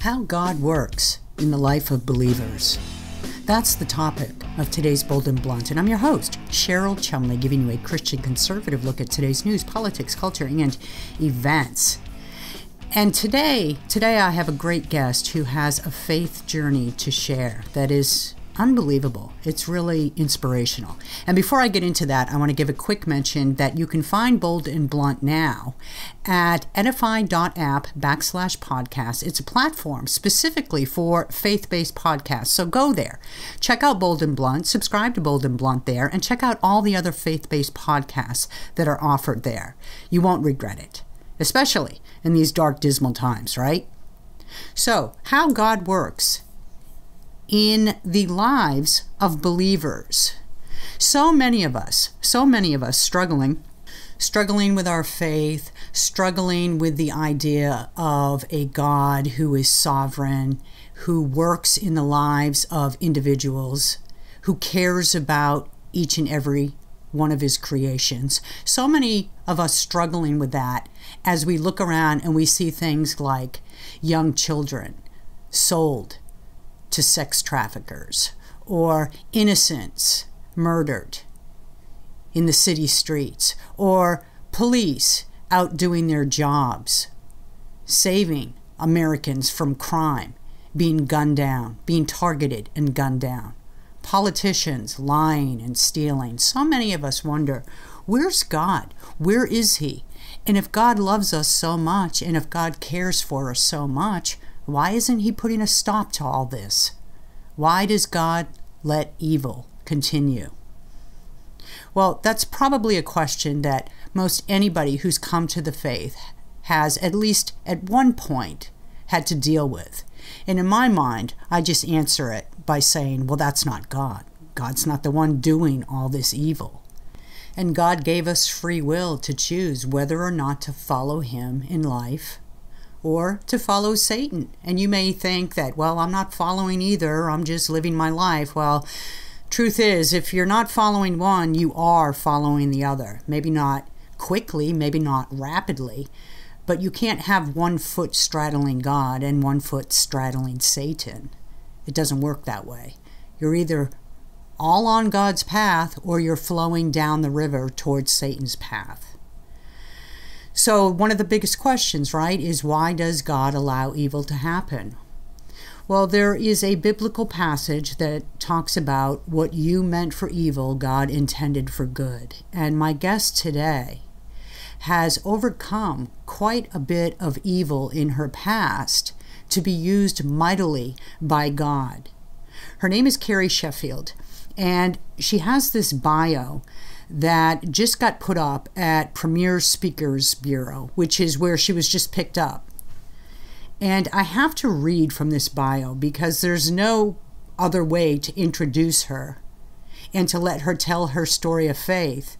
How God works in the life of believers. That's the topic of today's Bold and Blunt, and I'm your host, Cheryl Chumley, giving you a Christian conservative look at today's news, politics, culture, and events. And today I have a great guest who has a faith journey to share that is unbelievable. It's really inspirational. And before I get into that, I want to give a quick mention that you can find Bold and Blunt now at edify.app/podcast. It's a platform specifically for faith-based podcasts. So go there, check out Bold and Blunt, subscribe to Bold and Blunt there, and check out all the other faith-based podcasts that are offered there. You won't regret it, especially in these dark, dismal times, right? So, how God works in the lives of believers. So many of us struggling with our faith, struggling with the idea of a God who is sovereign, who works in the lives of individuals, who cares about each and every one of his creations. So many of us struggling with that as we look around and we see things like young children sold to sex traffickers, or innocents murdered in the city streets, or police out doing their jobs, saving Americans from crime, being gunned down, being targeted and gunned down, politicians lying and stealing. So many of us wonder, where's God? Where is he? And if God loves us so much, and if God cares for us so much, why isn't he putting a stop to all this? Why does God let evil continue? Well, that's probably a question that most anybody who's come to the faith has, at least at one point, had to deal with. And in my mind, I just answer it by saying, well, that's not God. God's not the one doing all this evil. And God gave us free will to choose whether or not to follow him in life or to follow Satan. And you may think that, well, I'm not following either, I'm just living my life. Well, truth is, if you're not following one, you are following the other. Maybe not quickly, maybe not rapidly, but you can't have one foot straddling God and one foot straddling Satan. It doesn't work that way. You're either all on God's path or you're flowing down the river towards Satan's path. So one of the biggest questions, right, is why does God allow evil to happen? Well, there is a biblical passage that talks about what you meant for evil, God intended for good. And my guest today has overcome quite a bit of evil in her past to be used mightily by God. Her name is Carrie Sheffield, and she has this bio that just got put up at Premier Speakers Bureau, which is where she was just picked up. And I have to read from this bio because there's no other way to introduce her and to let her tell her story of faith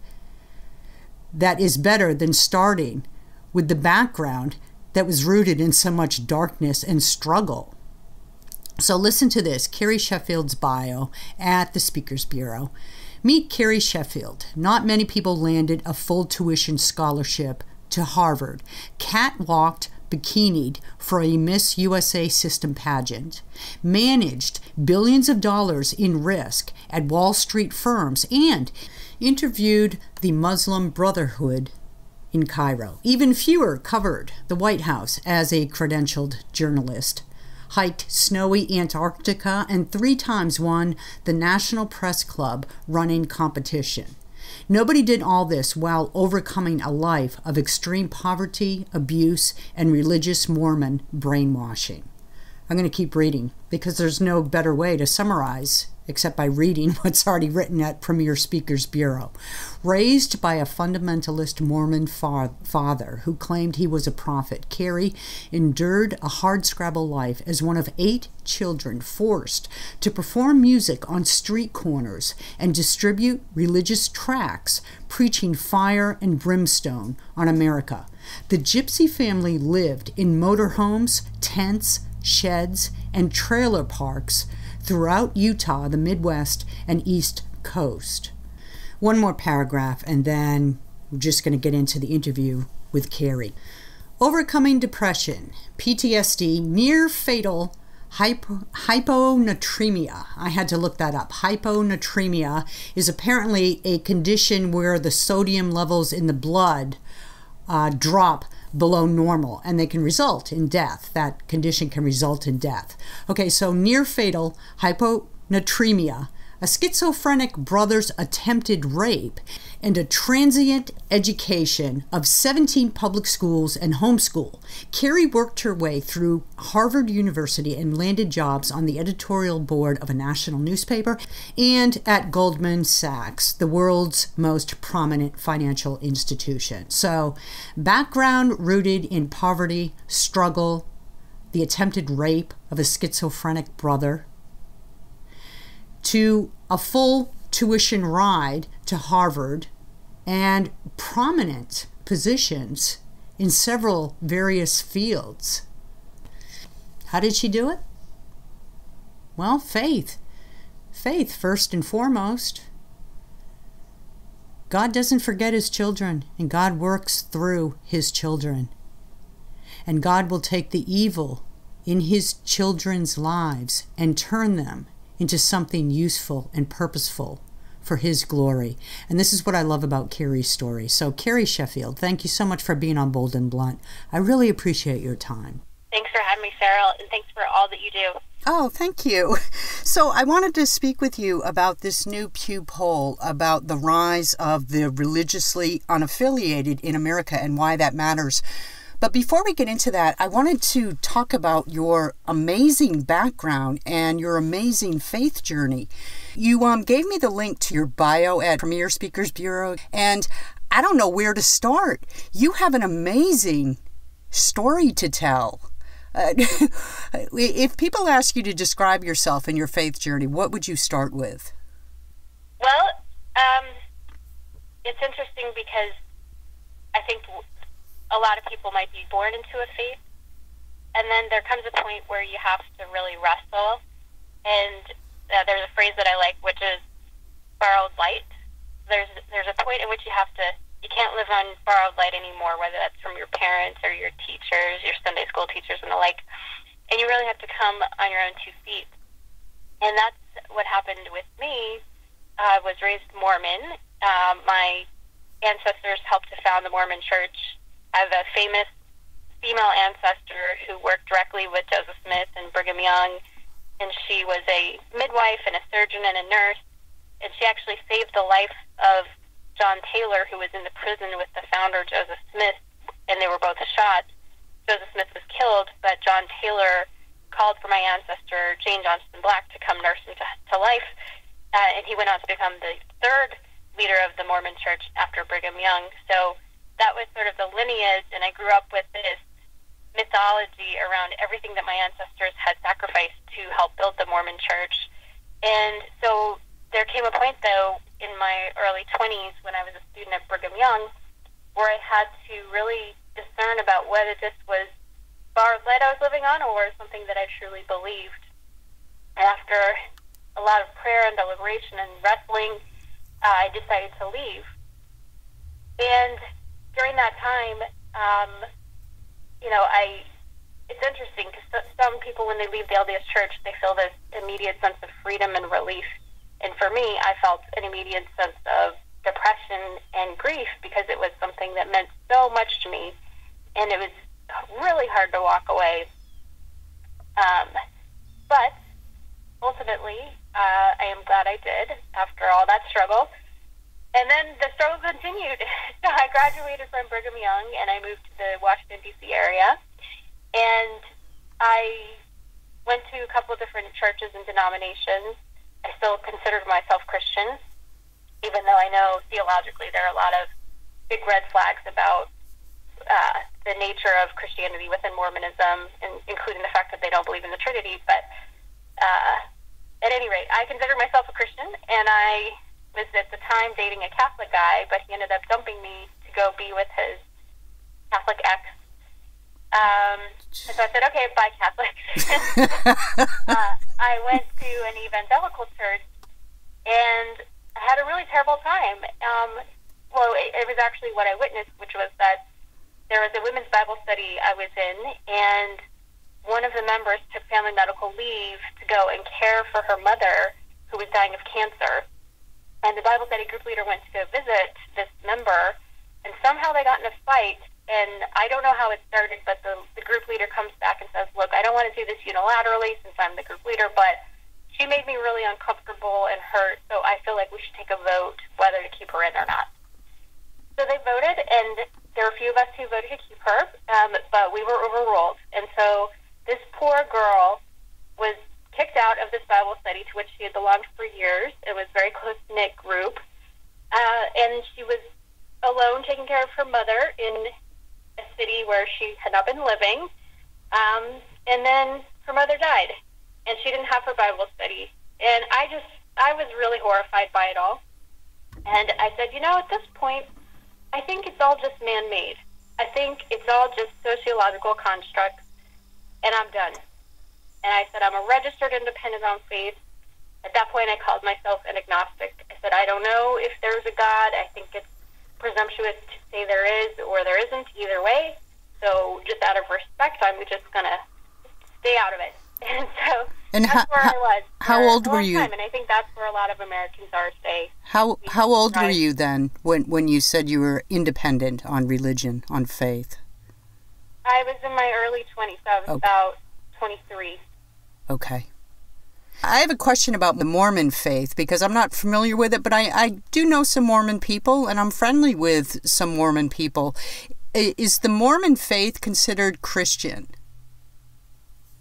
that is better than starting with the background that was rooted in so much darkness and struggle. So listen to this, Carrie Sheffield's bio at the Speakers Bureau. Meet Carrie Sheffield. Not many people landed a full tuition scholarship to Harvard, catwalked bikinied for a Miss USA system pageant, managed billions of dollars in risk at Wall Street firms, and interviewed the Muslim Brotherhood in Cairo. Even fewer covered the White House as a credentialed journalist, hiked snowy Antarctica, and 3 times won the National Press Club running competition. Nobody did all this while overcoming a life of extreme poverty, abuse, and religious Mormon brainwashing. I'm going to keep reading because there's no better way to summarize except by reading what's already written at Premier Speakers Bureau. Raised by a fundamentalist Mormon father who claimed he was a prophet, Kerry endured a hardscrabble life as one of 8 children forced to perform music on street corners and distribute religious tracts preaching fire and brimstone on America. The Gypsy family lived in motorhomes, tents, sheds, and trailer parks throughout Utah, the Midwest, and East Coast. One more paragraph, and then we're just going to get into the interview with Kerry. Overcoming depression, PTSD, near fatal hyponatremia. I had to look that up. Hyponatremia is apparently a condition where the sodium levels in the blood drop below normal, and they can result in death. That condition can result in death. Okay, so near fatal hyponatremia, a schizophrenic brother's attempted rape, and a transient education of 17 public schools and homeschool. Kerry worked her way through Harvard University and landed jobs on the editorial board of a national newspaper and at Goldman Sachs, the world's most prominent financial institution. So, background rooted in poverty, struggle, the attempted rape of a schizophrenic brother, to a full tuition ride to Harvard and prominent positions in several various fields. How did she do it? Well, faith. Faith, first and foremost. God doesn't forget his children, and God works through his children. And God will take the evil in his children's lives and turn them into something useful and purposeful for his glory. And this is what I love about Carrie's story. So, Carrie Sheffield, thank you so much for being on Bold and Blunt. I really appreciate your time. Thanks for having me, Sarah, and thanks for all that you do. Oh, thank you. So I wanted to speak with you about this new Pew poll about the rise of the religiously unaffiliated in America and why that matters. But before we get into that, I wanted to talk about your amazing background and your amazing faith journey. You gave me the link to your bio at Premier Speakers Bureau, and I don't know where to start. You have an amazing story to tell. If people ask you to describe yourself and your faith journey, what would you start with? Well, it's interesting because I think a lot of people might be born into a faith, and then there comes a point where you have to really wrestle, and there's a phrase that I like, which is borrowed light. There's a point at which you can't live on borrowed light anymore, whether that's from your parents or your teachers, your Sunday school teachers and the like, and you really have to come on your own 2 feet. And that's what happened with me. I was raised Mormon. My ancestors helped to found the Mormon Church. I have a famous female ancestor who worked directly with Joseph Smith and Brigham Young, and she was a midwife and a surgeon and a nurse, and she actually saved the life of John Taylor, who was in the prison with the founder, Joseph Smith, and they were both shot. Joseph Smith was killed, but John Taylor called for my ancestor, Jane Johnston Black, to come nurse him to life, and he went on to become the 3rd leader of the Mormon Church after Brigham Young. So that was sort of the lineage, and I grew up with this mythology around everything that my ancestors had sacrificed to help build the Mormon Church. And so there came a point, though, in my early 20s when I was a student at Brigham Young, where I had to really discern about whether this was borrowed light I was living on or something that I truly believed. And after a lot of prayer and deliberation and wrestling, I decided to leave. And during that time, it's interesting because some people, when they leave the LDS Church, they feel this immediate sense of freedom and relief. And for me, I felt an immediate sense of depression and grief because it was something that meant so much to me, and it was really hard to walk away. But ultimately, I am glad I did after all that struggle. And then the struggle continued. So I graduated from Brigham Young, and I moved to the Washington, D.C. area. And I went to a couple of different churches and denominations. I still considered myself Christian, even though I know theologically there are a lot of big red flags about the nature of Christianity within Mormonism, and including the fact that they don't believe in the Trinity. But at any rate, I consider myself a Christian, and I was at the time dating a Catholic guy, but he ended up dumping me to go be with his Catholic ex. And so I said, okay, bye, Catholic. I went to an evangelical church, and I had a really terrible time. Well, it was actually what I witnessed, which was that there was a women's Bible study I was in, and one of the members took family medical leave to go and care for her mother, who was dying of cancer. And the Bible study group leader went to go visit this member, and somehow they got in a fight, and I don't know how it started, but the group leader comes back and says, look, I don't want to do this unilaterally since I'm the group leader, but she made me really uncomfortable and hurt, so I feel like we should take a vote whether to keep her in or not. So they voted, and there were a few of us who voted to keep her, but we were overruled. And so this poor girl was kicked out of this Bible study to which she had belonged for years. It was a very close-knit group, and she was alone taking care of her mother in a city where she had not been living, and then her mother died, and she didn't have her Bible study. And I was really horrified by it all. And I said, at this point, I think it's all just man-made. I think it's all just sociological constructs, and I'm done. And I said, I'm a registered independent on faith. At that point, I called myself an agnostic. I said, I don't know if there's a God. I think it's presumptuous to say there is or there isn't, either way. So just out of respect, I'm just going to stay out of it. And so that's where I was. How old were you? And I think that's where a lot of Americans are today. How old were you then when you said you were independent on religion, on faith? I was in my early 20s. I was about 23. Okay. I have a question about the Mormon faith because I'm not familiar with it, but I do know some Mormon people, and I'm friendly with some Mormon people. Is the Mormon faith considered Christian?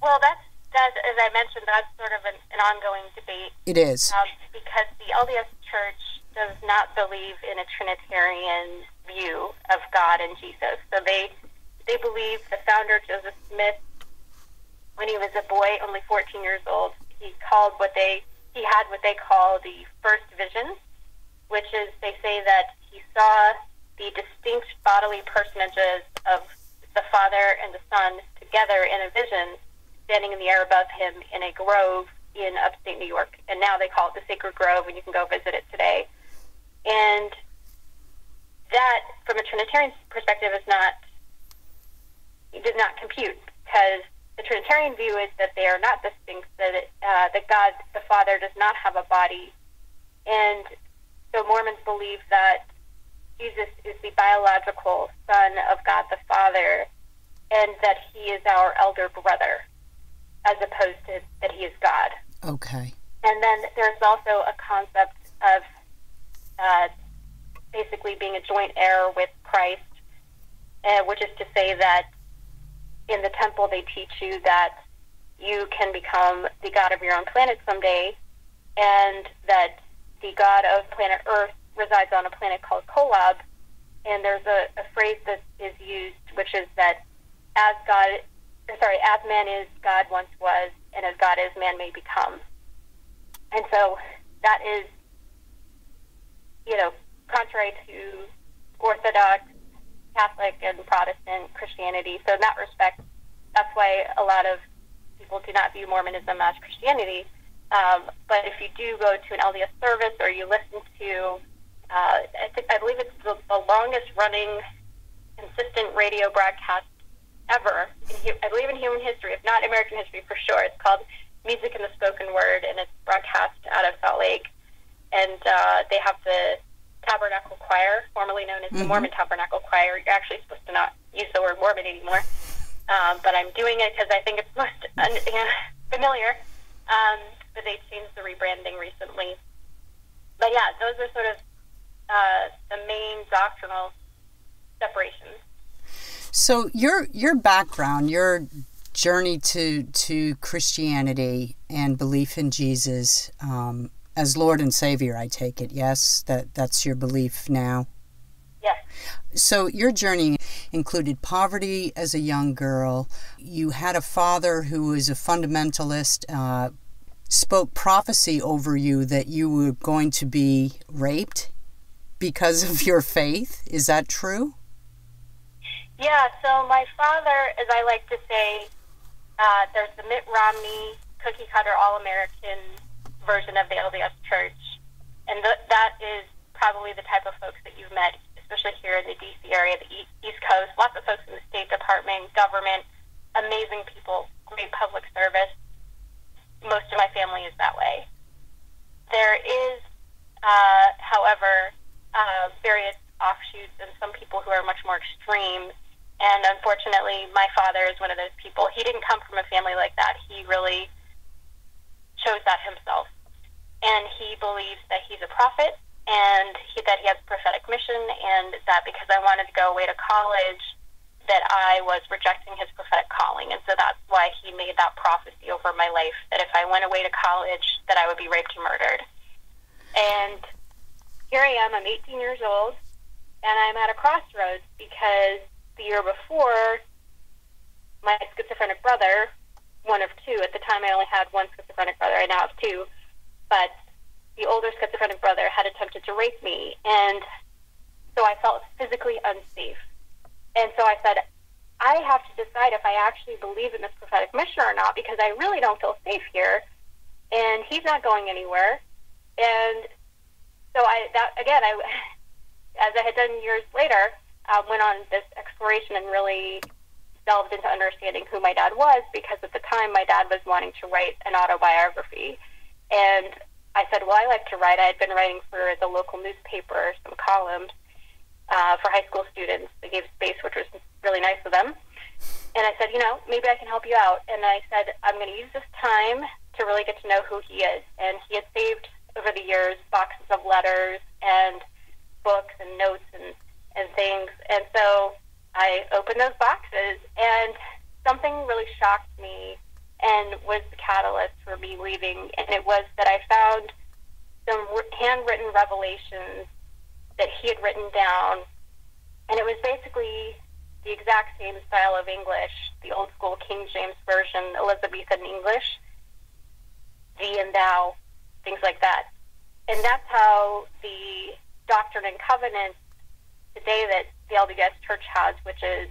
Well, that's as I mentioned, that's sort of an ongoing debate. It is. Because the LDS Church does not believe in a Trinitarian view of God and Jesus. So they believe the founder, Joseph Smith, when he was a boy, only 14 years old, he had what they call the first vision, which is they say that he saw the distinct bodily personages of the Father and the Son together in a vision, standing in the air above him in a grove in upstate New York. And now they call it the Sacred Grove, and you can go visit it today. And that, from a Trinitarian perspective, does not compute, because the Trinitarian view is that they are not distinct, that God, the Father, does not have a body. And so Mormons believe that Jesus is the biological Son of God the Father, and that he is our elder brother, as opposed to that he is God. Okay. And then there's also a concept of basically being a joint heir with Christ, which is to say that in the temple they teach you that you can become the god of your own planet someday, and that the god of planet Earth resides on a planet called Kolob. And there's a phrase that is used, which is that as man is, God once was, and as God is, man may become. And so that is, contrary to Orthodox, Catholic, and Protestant Christianity. So in that respect, that's why a lot of people do not view Mormonism as Christianity. But if you do go to an LDS service, or you listen to, I believe it's the longest running consistent radio broadcast ever, I believe in human history, if not American history for sure. It's called Music in the Spoken Word, and it's broadcast out of Salt Lake. And they have the Tabernacle Choir, formerly known as the Mormon Tabernacle Choir. You're actually supposed to not use the word Mormon anymore, but I'm doing it because I think it's most familiar. But they changed the rebranding recently. But yeah, those are sort of the main doctrinal separations. So your background, your journey to Christianity and belief in Jesus as Lord and Savior, I take it, yes? That's your belief now? Yes. So your journey included poverty as a young girl. You had a father who was a fundamentalist, spoke prophecy over you that you were going to be raped because of your faith. Is that true? Yeah, so my father, as I like to say, there's the Mitt Romney cookie-cutter all-American version of the LDS Church, and that is probably the type of folks that you've met, especially here in the D.C. area, the East Coast, lots of folks in the State Department, government, amazing people, great public service. Most of my family is that way. There is, however, various offshoots and some people who are much more extreme. And unfortunately, my father is one of those people. He didn't come from a family like that. He really chose that himself. And he believes that he's a prophet and that he has a prophetic mission, and that because I wanted to go away to college, that I was rejecting his prophetic calling. And so that's why he made that prophecy over my life, that if I went away to college, that I would be raped and murdered. And here I am, I'm 18 years old, and I'm at a crossroads because the year before, my schizophrenic brother, one of two, at the time I only had one schizophrenic brother, I now have two, but the older schizophrenic brother had attempted to rape me, and so I felt physically unsafe. And so I said, I have to decide if I actually believe in this prophetic mission or not, because I really don't feel safe here, and he's not going anywhere. And so as I had done years later, went on this exploration and really delved into understanding who my dad was, because at the time my dad was wanting to write an autobiography. And I said, well, I like to write. I had been writing for the local newspaper, some columns for high school students. They gave space, which was really nice of them. And I said, maybe I can help you out. And I said, I'm going to use this time to really get to know who he is. And he had saved over the years boxes of letters and books and notes and things. And so I opened those boxes, and something really shocked me and was the catalyst for me leaving. And it was that I found some handwritten revelations that he had written down. And it was basically the exact same style of English, the old school King James Version, Elizabethan English, thee and thou, things like that. And that's how the Doctrine and Covenants today that the LDS Church has, which is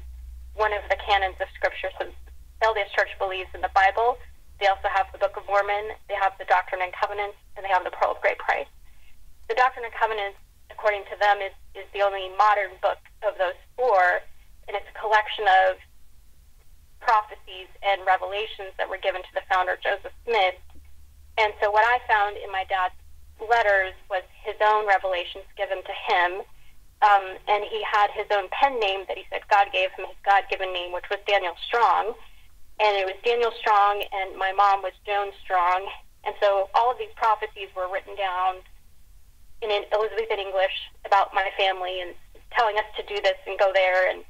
one of the canons of Scripture. So the LDS Church believes in the Bible. They also have the Book of Mormon. They have the Doctrine and Covenants, and they have the Pearl of Great Price. The Doctrine and Covenants, according to them, is the only modern book of those four, and it's a collection of prophecies and revelations that were given to the founder, Joseph Smith. And so what I found in my dad's letters was his own revelations given to him, and he had his own pen name that he said God gave him, his God-given name, which was Daniel Strong. And it was Daniel Strong, and my mom was Joan Strong. And so all of these prophecies were written down in Elizabethan English about my family and telling us to do this and go there. And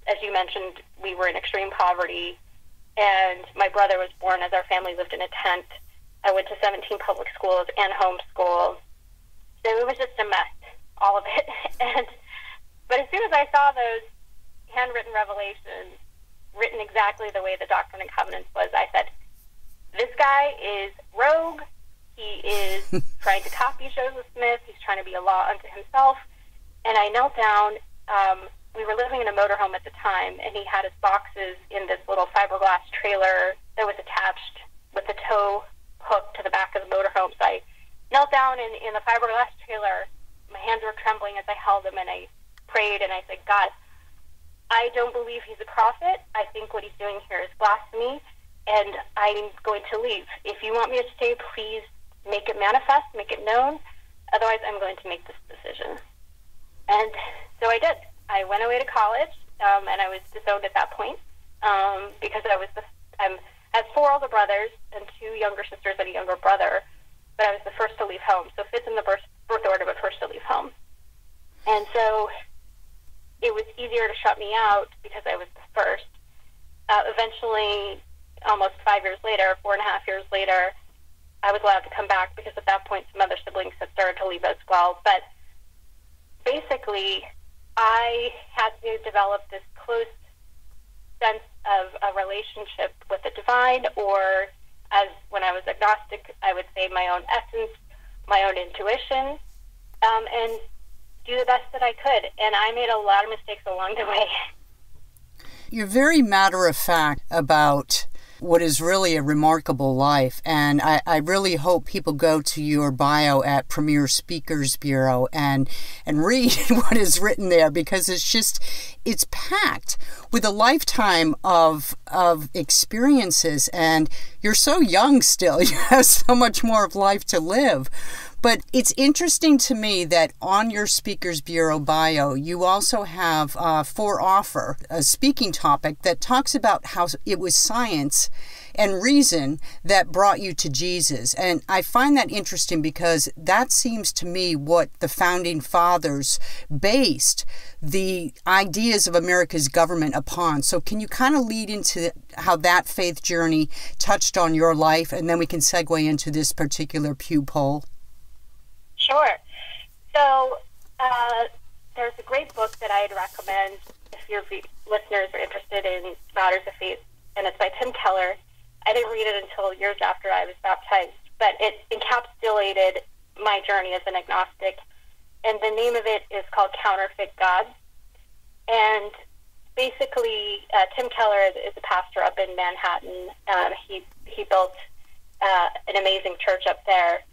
as you mentioned, we were in extreme poverty, and my brother was born as our family lived in a tent. I went to 17 public schools and homeschool. So it was just a mess, all of it. But as soon as I saw those handwritten revelations, written exactly the way the Doctrine and Covenants was, I said, this guy is rogue. He is trying to copy Joseph Smith. He's trying to be a law unto himself. And I knelt down. We were living in a motorhome at the time, and he had his boxes in this little fiberglass trailer that was attached with a tow hook to the back of the motorhome. So I knelt down in the fiberglass trailer. My hands were trembling as I held them, and I prayed, and I said, God, I don't believe he's a prophet. I think what he's doing here is blasphemy, and I'm going to leave. If you want me to stay, please make it manifest, make it known. Otherwise, I'm going to make this decision. And so I did. I went away to college, and I was disowned at that point because I had four older brothers and two younger sisters and a younger brother, but I was the first to leave home. So fifth in the birth order, but first to leave home. And so it was easier to shut me out because I was the first. Eventually, almost 5 years later, 4.5 years later, I was allowed to come back because at that point some other siblings had started to leave as well. But basically, I had to develop this close sense of a relationship with the divine, or as when I was agnostic, I would say my own essence, my own intuition, and do the best that I could. And I made a lot of mistakes along the way. You're very matter-of-fact about what is really a remarkable life. And I really hope people go to your bio at Premier Speakers Bureau and read what is written there, because it's packed with a lifetime of experiences. And you're so young still. You have so much more of life to live. But it's interesting to me that on your Speakers Bureau bio, you also have for offer a speaking topic that talks about how it was science and reason that brought you to Jesus. And I find that interesting because that seems to me what the founding fathers based the ideas of America's government upon. So can you kind of lead into how that faith journey touched on your life, and then we can segue into this particular Pew poll? Sure. So there's a great book that I'd recommend if your listeners are interested in matters of faith, and it's by Tim Keller. I didn't read it until years after I was baptized, but it encapsulated my journey as an agnostic, and the name of it is called Counterfeit Gods. And basically, Tim Keller is a pastor up in Manhattan. He built an amazing church up there,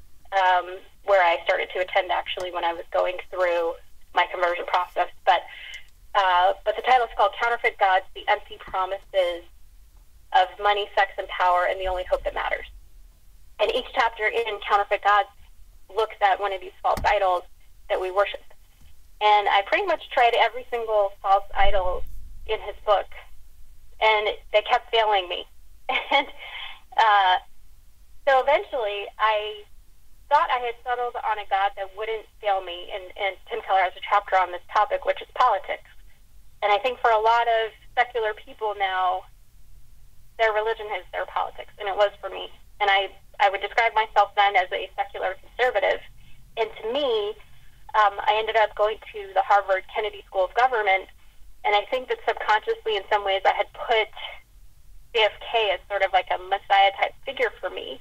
where I started to attend actually when I was going through my conversion process. But the title is called Counterfeit Gods, the Empty Promises of Money, Sex, and Power, and the Only Hope That Matters. And each chapter in Counterfeit Gods looks at one of these false idols that we worship. And I pretty much tried every single false idol in his book, and they kept failing me. And so eventually I thought I had settled on a God that wouldn't fail me, and Tim Keller has a chapter on this topic, which is politics. And I think for a lot of secular people now, their religion is their politics, and it was for me. And I would describe myself then as a secular conservative. And to me, I ended up going to the Harvard Kennedy School of Government, and I think that subconsciously in some ways I had put JFK as sort of like a messiah-type figure for me.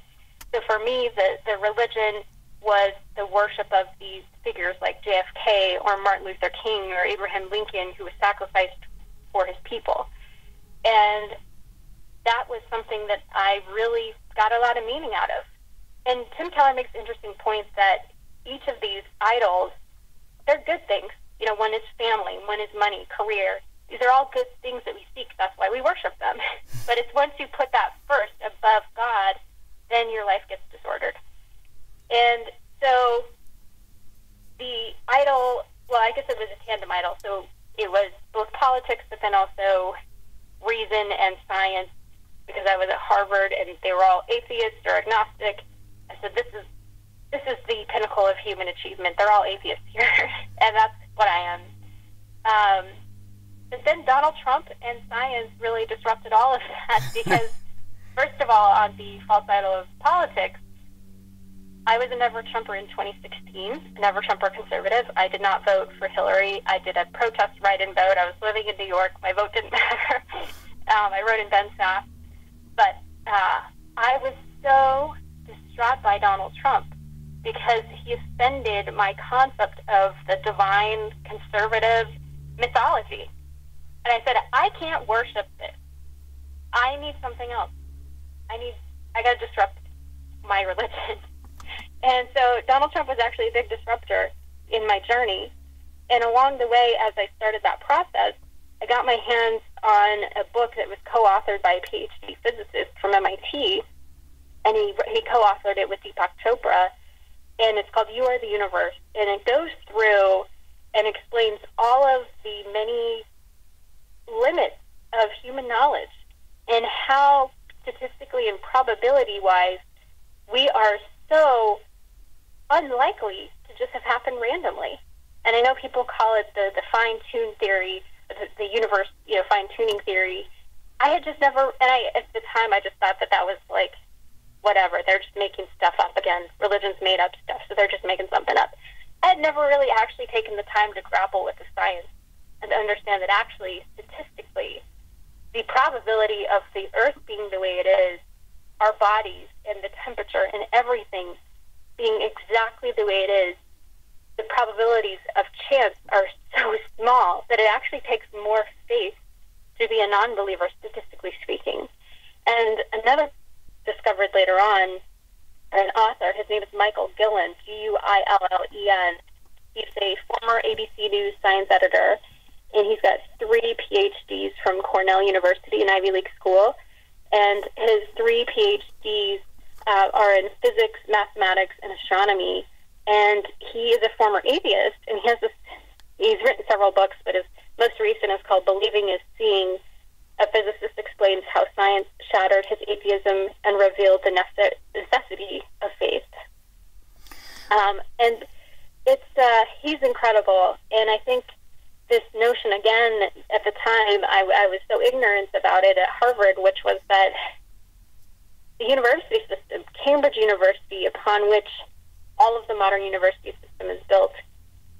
So for me, the religion was the worship of these figures like JFK or Martin Luther King or Abraham Lincoln, who was sacrificed for his people. And that was something that I really got a lot of meaning out of. And Tim Keller makes interesting points that each of these idols, they're good things. You know, one is family, one is money, career. These are all good things that we seek. That's why we worship them. But it's once you put that first above God, then your life gets disordered. And so the idol, well, I guess it was a tandem idol. So it was both politics, but then also reason and science, because I was at Harvard and they were all atheists or agnostic. I said, this is the pinnacle of human achievement. They're all atheists here. And that's what I am. But then Donald Trump and science really disrupted all of that, because first of all, on the false idol of politics, I was a never-Trumper in 2016, never-Trumper conservative. I did not vote for Hillary. I did a protest write-in vote. I was living in New York. My vote didn't matter. I wrote in Ben Sass. But I was so distraught by Donald Trump because he offended my concept of the divine conservative mythology. And I said, I can't worship this. I need something else. I got to disrupt my religion. And so Donald Trump was actually a big disruptor in my journey. And along the way, as I started that process, I got my hands on a book that was co-authored by a PhD physicist from MIT. And he co-authored it with Deepak Chopra. And it's called You Are the Universe. And it goes through and explains all of the many limits of human knowledge and how statistically and probability-wise we are so unlikely to just have happened randomly. And I know people call it the fine-tune theory, the universe, fine-tuning theory. I had just never, and at the time I just thought that was like, whatever, they're just making stuff up again. Religion's made up stuff, so they're just making something up. I had never really actually taken the time to grapple with the science and to understand that actually, statistically, the probability of the Earth being the way it is, our bodies and the temperature and everything being exactly the way it is, the probabilities of chance are so small that it actually takes more faith to be a non-believer, statistically speaking. And another discovered later on, an author, his name is Michael Gillen, Gillen. He's a former ABC News science editor, and he's got 3 PhDs from Cornell University, an Ivy League school. And his 3 PhDs are in physics, mathematics, and astronomy. And he is a former atheist, and he's written several books, but his most recent is called Believing is Seeing. A physicist explains how science shattered his atheism and revealed the necessity of faith. And he's incredible. And I think this notion, again, at the time, I was so ignorant about it at Harvard, which was that the university system, Cambridge University, upon which all of the modern university system is built,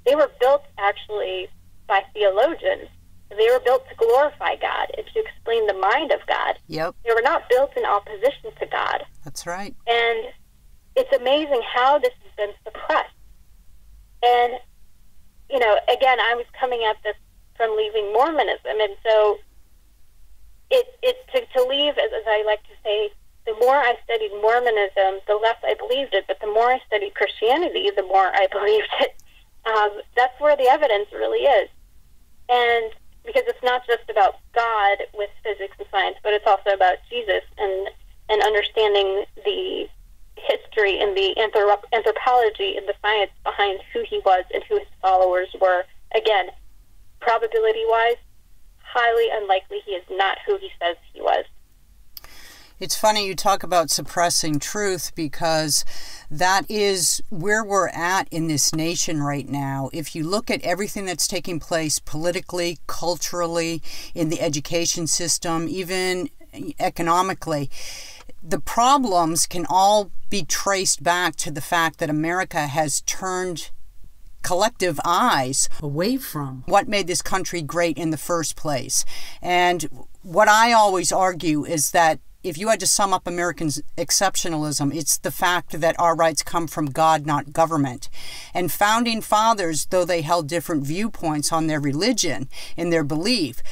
they were built actually by theologians. They were built to glorify God and to explain the mind of God. Yep. They were not built in opposition to God. That's right. And it's amazing how this has been suppressed. And, you know, again, I was coming at this from leaving Mormonism, and so to leave, as I like to say, the more I studied Mormonism, the less I believed it, but the more I studied Christianity, the more I believed it. That's where the evidence really is. And because it's not just about God with physics and science, but it's also about Jesus and understanding the history and the anthropology and the science behind who he was and who his followers were. Again, probability-wise, highly unlikely he is not who he says he was. It's funny you talk about suppressing truth, because that is where we're at in this nation right now. If you look at everything that's taking place politically, culturally, in the education system, even economically, the problems can all be traced back to the fact that America has turned collective eyes away from what made this country great in the first place. And what I always argue is that if you had to sum up American exceptionalism, it's the fact that our rights come from God, not government. And founding fathers, though they held different viewpoints on their religion and their belief,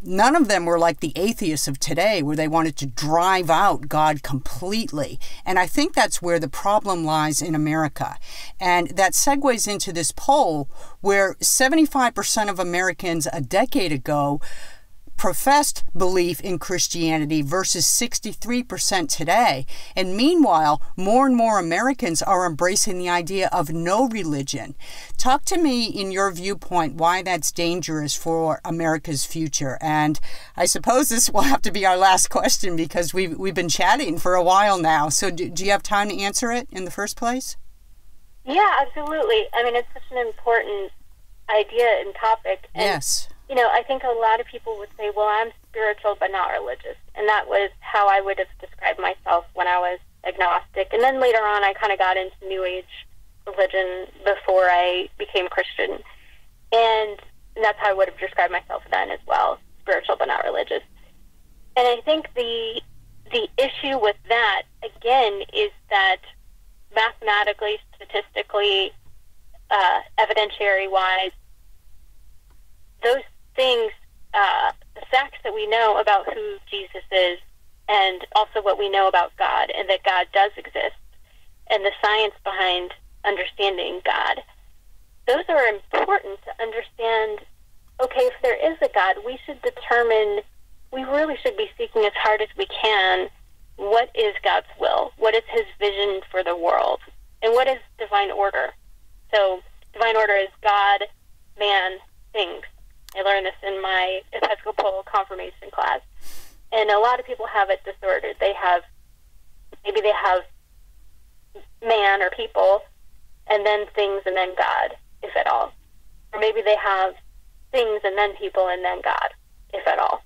none of them were like the atheists of today, where they wanted to drive out God completely. And I think that's where the problem lies in America. And that segues into this poll where 75% of Americans a decade ago professed belief in Christianity versus 63% today. And meanwhile, more and more Americans are embracing the idea of no religion. Talk to me, in your viewpoint, why that's dangerous for America's future. And I suppose this will have to be our last question, because we've been chatting for a while now. So do you have time to answer it in the first place? Yeah, absolutely. I mean, it's such an important idea and topic. And yes. You know, I think a lot of people would say, well, I'm spiritual but not religious. And that was how I would have described myself when I was agnostic. And then later on, I kind of got into New Age religion before I became Christian. And that's how I would have described myself then as well, spiritual but not religious. And I think the issue with that, again, is that mathematically, statistically, evidentiary-wise, those things, the facts that we know about who Jesus is, and also what we know about God, and that God does exist, and the science behind understanding God, those are important to understand. Okay, if there is a God, we really should be seeking as hard as we can, what is God's will? What is his vision for the world? And what is divine order? So divine order is God, man, things. I learned this in my Episcopal confirmation class. And a lot of people have it disordered. Maybe they have man or people, and then things, and then God, if at all. Or maybe they have things, and then people, and then God, if at all.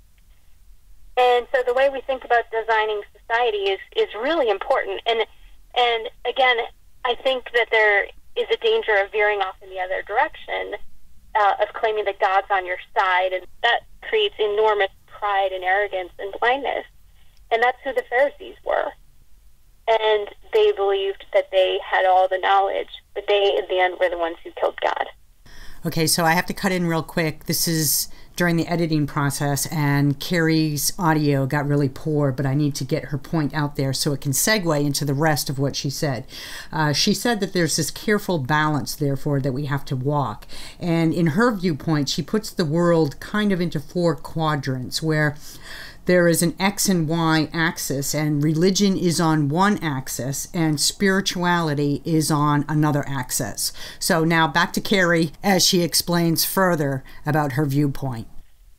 And so the way we think about designing society is really important. And again, I think that there is a danger of veering off in the other direction, of claiming that God's on your side, and that creates enormous pride and arrogance and blindness. And that's who the Pharisees were. And they believed that they had all the knowledge, but they, in the end, were the ones who killed God. Okay, so I have to cut in real quick. This is during the editing process, and Carrie's audio got really poor, but I need to get her point out there so it can segue into the rest of what she said. She said that there's this careful balance, therefore, that we have to walk. And in her viewpoint, she puts the world kind of into 4 quadrants, where there is an X and Y axis, and religion is on one axis, and spirituality is on another axis. So now back to Kerry as she explains further about her viewpoint.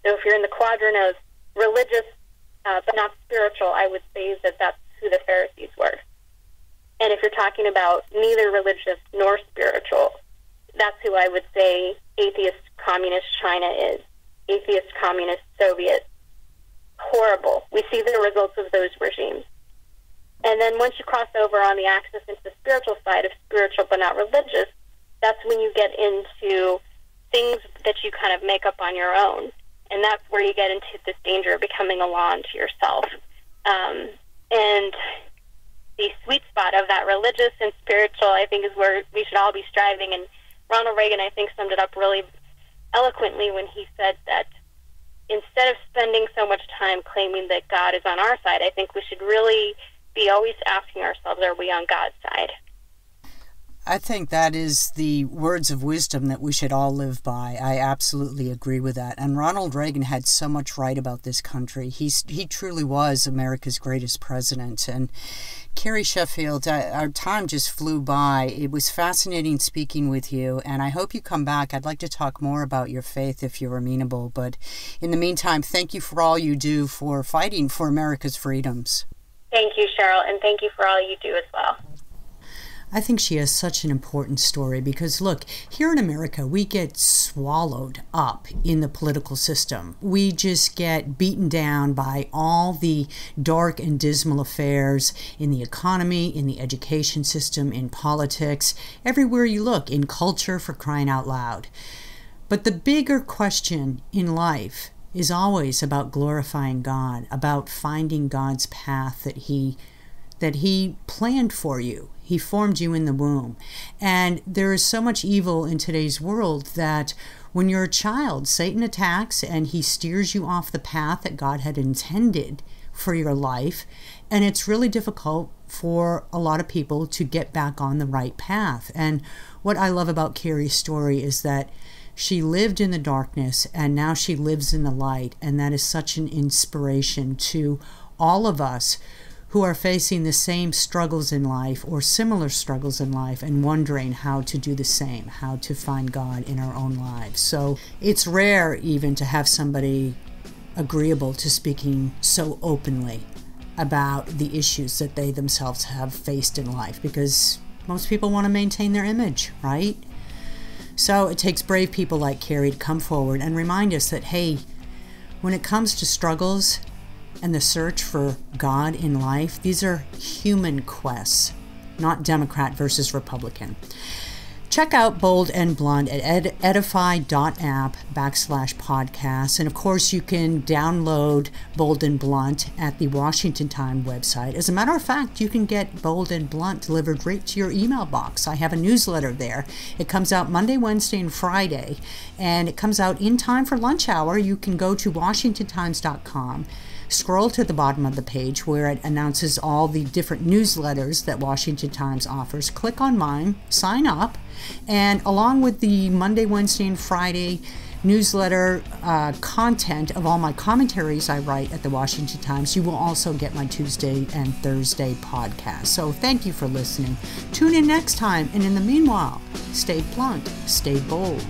So if you're in the quadrant of religious but not spiritual, I would say that that's who the Pharisees were. And if you're talking about neither religious nor spiritual, that's who I would say atheist communist China is. Atheist communist Soviet. Horrible. We see the results of those regimes. And then once you cross over on the axis into the spiritual side of spiritual but not religious, that's when you get into things that you kind of make up on your own. And that's where you get into this danger of becoming a law unto yourself. And the sweet spot of that religious and spiritual, I think, is where we should all be striving. And Ronald Reagan, I think, summed it up really eloquently when he said that instead of spending so much time claiming that God is on our side, I think we should really be always asking ourselves, are we on God's side? I think that is the words of wisdom that we should all live by. I absolutely agree with that. And Ronald Reagan had so much right about this country. He truly was America's greatest president. And Carrie Sheffield, our time just flew by. It was fascinating speaking with you, and I hope you come back. I'd like to talk more about your faith if you're amenable. But in the meantime, thank you for all you do for fighting for America's freedoms. Thank you, Cheryl, and thank you for all you do as well. I think she has such an important story because, look, here in America, we get swallowed up in the political system. We just get beaten down by all the dark and dismal affairs in the economy, in the education system, in politics, everywhere you look, in culture, for crying out loud. But the bigger question in life is always about glorifying God, about finding God's path that He planned for you. He formed you in the womb. And there is so much evil in today's world that when you're a child, Satan attacks and he steers you off the path that God had intended for your life. And it's really difficult for a lot of people to get back on the right path. And what I love about Carrie's story is that she lived in the darkness and now she lives in the light. And that is such an inspiration to all of us who are facing the same struggles in life or similar struggles in life and wondering how to do the same, how to find God in our own lives. So it's rare even to have somebody agreeable to speaking so openly about the issues that they themselves have faced in life, because most people want to maintain their image, right? So it takes brave people like Kerry to come forward and remind us that, hey, when it comes to struggles and the search for God in life, these are human quests, not Democrat versus Republican. Check out Bold and Blunt at edify.app/podcasts. And of course, you can download Bold and Blunt at the Washington Times website. As a matter of fact, you can get Bold and Blunt delivered right to your email box. I have a newsletter there. It comes out Monday, Wednesday, and Friday, and it comes out in time for lunch hour. You can go to WashingtonTimes.com. Scroll to the bottom of the page where it announces all the different newsletters that Washington Times offers. Click on mine, sign up, and along with the Monday, Wednesday, and Friday newsletter content of all my commentaries I write at the Washington Times, you will also get my Tuesday and Thursday podcast. So thank you for listening. Tune in next time, and in the meanwhile, stay blunt, stay bold.